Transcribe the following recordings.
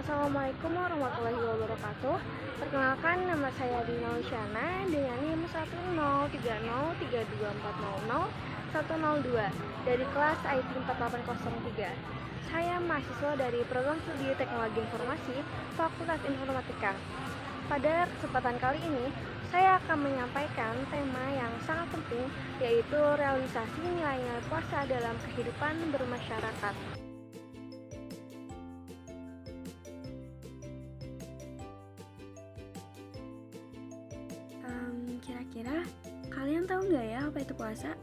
Assalamualaikum warahmatullahi wabarakatuh. Perkenalkan, nama saya Dina Wisyana dengan NIM 103232400 dari kelas IT 4803. Saya mahasiswa dari program studi Teknologi Informasi Fakultas Informatika. Pada kesempatan kali ini, saya akan menyampaikan tema yang sangat penting, yaitu realisasi nilai-nilai puasa dalam kehidupan bermasyarakat. Kira-kira kalian tahu nggak ya apa itu puasa?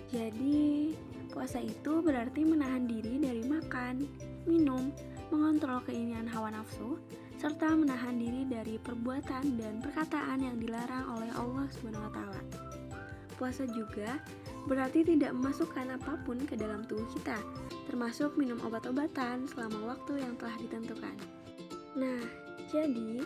Jadi, puasa itu berarti menahan diri dari makan, minum, mengontrol keinginan hawa nafsu, serta menahan diri dari perbuatan dan perkataan yang dilarang oleh Allah SWT. Puasa juga berarti tidak memasukkan apapun ke dalam tubuh kita, termasuk minum obat-obatan selama waktu yang telah ditentukan. Nah, jadi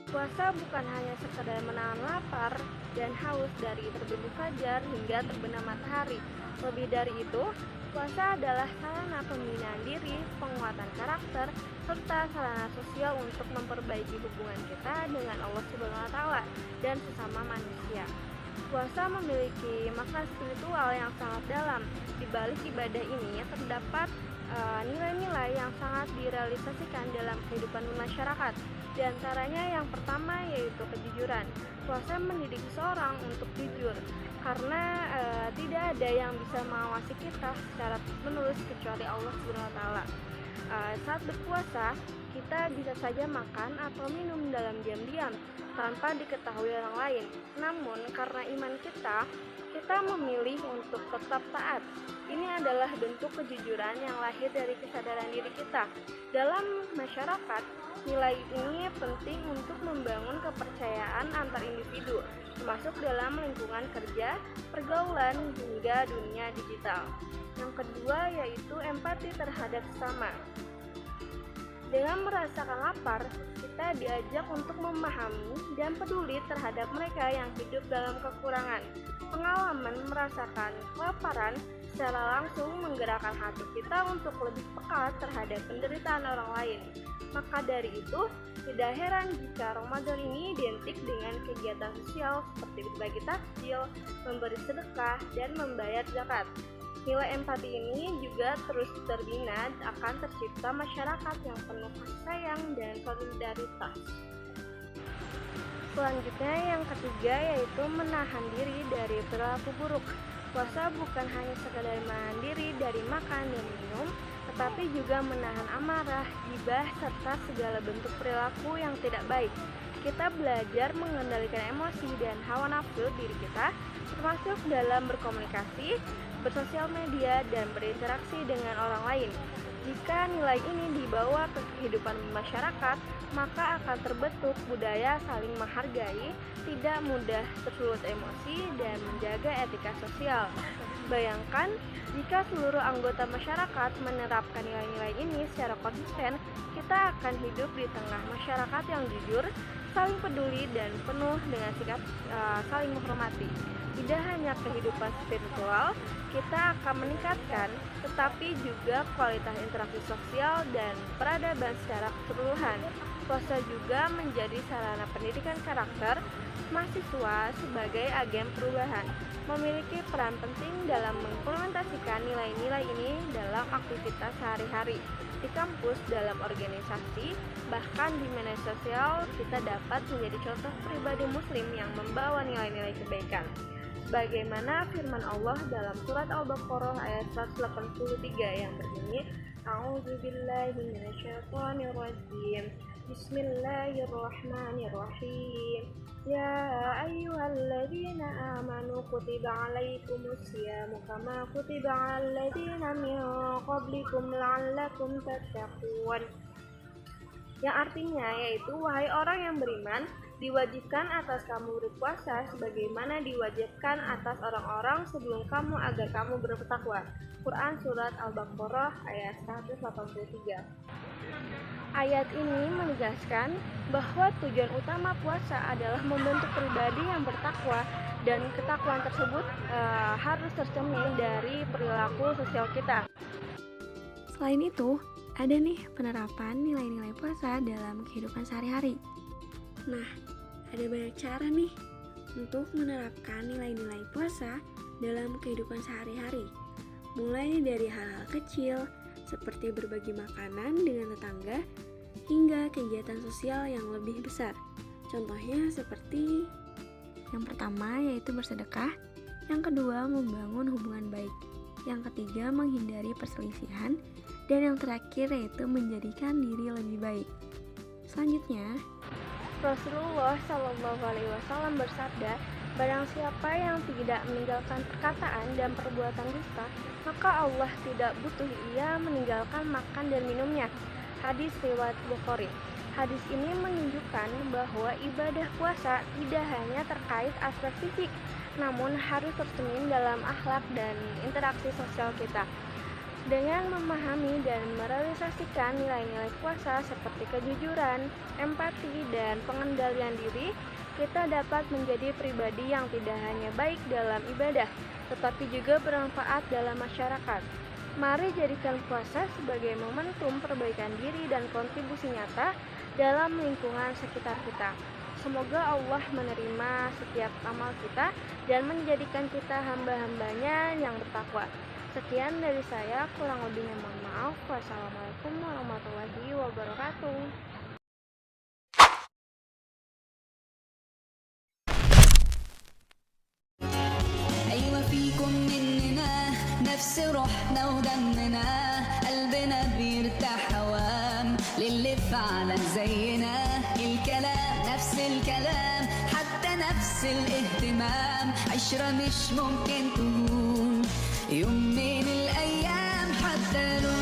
puasa bukan hanya sekedar menahan lapar dan haus dari terbitnya fajar hingga terbenam matahari. Lebih dari itu, puasa adalah sarana pembinaan diri, penguatan karakter, serta sarana sosial untuk memperbaiki hubungan kita dengan Allah SWT dan sesama manusia. Puasa memiliki makna spiritual yang sangat dalam. Di balik ibadah ini terdapat nilai-nilai yang sangat direalisasikan dalam kehidupan masyarakat. Di antaranya yang pertama yaitu kejujuran. Puasa mendidik seseorang untuk jujur karena tidak ada yang bisa mengawasi kita secara terus-menerus kecuali Allah SWT. Saat berpuasa, kita bisa saja makan atau minum dalam diam-diam tanpa diketahui orang lain. Namun karena iman kita memilih untuk tetap taat. Ini adalah bentuk kejujuran yang lahir dari kesadaran diri kita. Dalam masyarakat, nilai ini penting untuk membangun kepercayaan antar individu, termasuk dalam lingkungan kerja, pergaulan, hingga dunia digital. Yang kedua yaitu empati terhadap sesama. Dengan merasakan lapar, kita diajak untuk memahami dan peduli terhadap mereka yang hidup dalam kekurangan. Pengalaman merasakan kelaparan secara langsung menggerakkan hati kita untuk lebih peka terhadap penderitaan orang lain. Maka dari itu, tidak heran jika Ramadan ini identik dengan kegiatan sosial seperti berbagi takjil, memberi sedekah, dan membayar zakat. Nilai empati ini juga terus terbina akan tercipta masyarakat yang penuh kasih sayang dan solidaritas. Selanjutnya yang ketiga yaitu menahan diri dari perilaku buruk. Puasa bukan hanya sekadar menahan diri dari makan dan minum, tetapi juga menahan amarah, gibah, serta segala bentuk perilaku yang tidak baik. Kita belajar mengendalikan emosi dan hawa nafsu diri kita, termasuk dalam berkomunikasi, bersosial media, dan berinteraksi dengan orang lain. Jika nilai ini dibawa ke kehidupan masyarakat, maka akan terbentuk budaya saling menghargai, tidak mudah tersulut emosi, dan menjaga etika sosial. Bayangkan, jika seluruh anggota masyarakat menerapkan nilai-nilai ini secara konsisten, kita akan hidup di tengah masyarakat yang jujur, saling peduli, dan penuh dengan sikap saling menghormati. Tidak hanya kehidupan spiritual kita akan meningkatkan, tetapi juga kualitas interaksi sosial dan peradaban secara keseluruhan. Puasa juga menjadi sarana pendidikan karakter mahasiswa sebagai agen perubahan, memiliki peran penting dalam mengimplementasikan nilai-nilai ini dalam aktivitas sehari-hari. Di kampus, dalam organisasi, bahkan di media sosial, kita dapat menjadi contoh pribadi muslim yang membawa nilai-nilai kebaikan. Bagaimana firman Allah dalam surat Al-Baqarah ayat 183 yang berbunyi, A'udzubillahi minasyaitonirrajim. Bismillahirrahmanirrahim. Ya ayyuhalladzina amanu kutiba alaikumus syiyamu kama kutiba alal ladzina min qablikum la'allakum tattaqun. Yang artinya yaitu wahai orang yang beriman, diwajibkan atas kamu berpuasa sebagaimana diwajibkan atas orang-orang sebelum kamu agar kamu bertakwa. Quran Surat Al-Baqarah ayat 183. Ayat ini menegaskan bahwa tujuan utama puasa adalah membentuk pribadi yang bertakwa, dan ketakwaan tersebut harus tercermin dari perilaku sosial kita. Selain itu, ada nih penerapan nilai-nilai puasa dalam kehidupan sehari-hari. Nah, ada banyak cara nih untuk menerapkan nilai-nilai puasa dalam kehidupan sehari-hari. Mulai dari hal-hal kecil seperti berbagi makanan dengan tetangga hingga kegiatan sosial yang lebih besar. Contohnya seperti yang pertama yaitu bersedekah, yang kedua membangun hubungan baik, yang ketiga menghindari perselisihan, dan yang terakhir yaitu menjadikan diri lebih baik. Selanjutnya, Rasulullah Shallallahu Alaihi Wasallam bersabda, barang siapa yang tidak meninggalkan perkataan dan perbuatan dusta, maka Allah tidak butuh ia meninggalkan makan dan minumnya. Hadis riwayat Bukhari. Hadis ini menunjukkan bahwa ibadah puasa tidak hanya terkait aspek fisik, namun harus tercermin dalam akhlak dan interaksi sosial kita. Dengan memahami dan merealisasikan nilai-nilai puasa seperti kejujuran, empati, dan pengendalian diri, kita dapat menjadi pribadi yang tidak hanya baik dalam ibadah, tetapi juga bermanfaat dalam masyarakat. Mari jadikan puasa sebagai momentum perbaikan diri dan kontribusi nyata dalam lingkungan sekitar kita. Semoga Allah menerima setiap amal kita dan menjadikan kita hamba-hambanya yang bertakwa. Sekian dari saya, kurang lebihnya mohon maaf. Wassalamualaikum warahmatullahi wabarakatuh. أيوة فيكم مننا نفس روحنا ودمنا قلبنا بيرتاح هوام للي فعلا زينا الكلام نفس الكلام حتى نفس الاهتمام عشرة مش ممكن تهون يوم من الأيام حتى لو